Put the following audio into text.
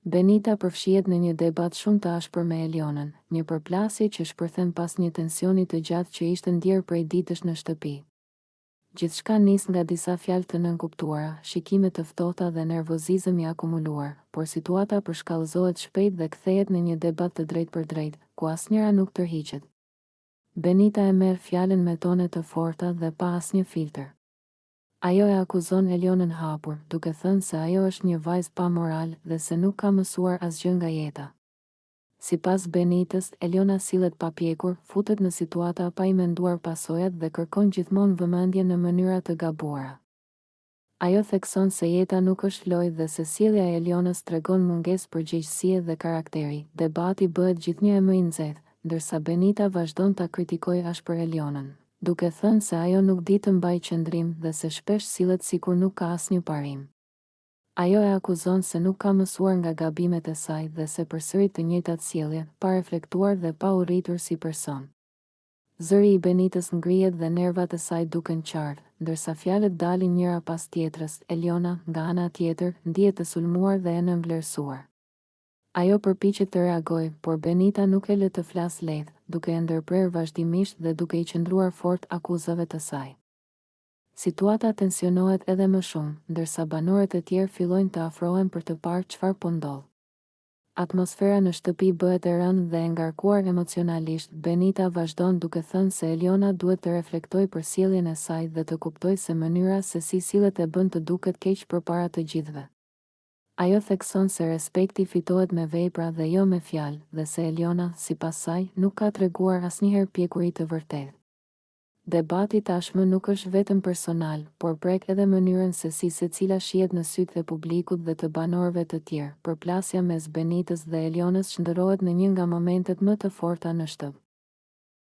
Benita përfshihet në një debat shumë të ashpër me Elionën, një përplasje që shpërthen pas një tensioni të gjatë që ishte ndjerë prej ditësh në shtëpi. Gjithçka nis nga disa fjalë të nënkuptuara, shikime të ftohta dhe nervozizëm i akumuluar, por situata përshkallëzohet shpejt dhe kthehet në një debat të drejtë për drejtë, ku asnjëra nuk tërhiqet. Benita e merr fjalën me tone të forta dhe pa asnjë filtër. Ajo e akuzon Elionën hapur, duke thënë se ajo është një vajzë pa moral dhe se nuk ka mësuar asgjë nga jeta. Sipas Benitës, Eliona sillet pa pjekur, futet në situata pa i menduar pasojat dhe kërkon gjithmonë vëmendje në mënyra të gabuara. Ajo thekson se jeta nuk është lojë dhe se sjellja e Elionës tregon mungesë përgjegjësie dhe karakteri. Debati bëhet gjithnjë më i nxehtë, ndërsa Benita vazhdon ta kritikojë ashpër Elionën, duke thënë se ajo nuk di të mbajë qëndrim dhe se shpesh sillet sikur nuk ka asnjë parim. Ajo e akuzon se nuk ka mësuar nga gabimet e saj dhe se përsëri të njëjtat sjellje, pa reflektuar dhe pa u rritur si person. Zëri i Benitës ngrihet dhe nervat e saj duken qartë, ndërsa fjalët dalin njëra pas tjetrës. Eliona, nga ana tjetër, ndihet e sulmuar dhe e nënvlerësuar. Ajo përpiqet të reagojë, por Benita nuk e lë të flasë lehtë, duke e ndërprerë vazhdimisht dhe duke i qëndruar fort akuzave të saj. Situata tensionohet edhe më shumë, ndërsa banorët e tjerë fillojnë të afrohen për të parë çfarë po ndodh. Atmosfera në shtëpi bëhet e rënë dhe e ngarkuar emocionalisht. Benita vazhdon duke thënë se Eliona duhet të reflektojë për sjelljen e saj dhe të kuptojë se mënyra se si sillet e bën të duket keq përpara të gjithëve. Ajo thekson se respekti fitohet me vepra dhe jo me fjalë, dhe se Eliona, sipas saj, nuk ka treguar asnjëherë pjekuri të vërtetë. Debati tashmë nuk është vetëm personal, por prek edhe mënyrën se si secila shihet në sytë e publikut dhe të banorëve të tjerë. Përplasja mes Benitës dhe Elionës shndërrohet në një nga momentet më të forta në shtëpi.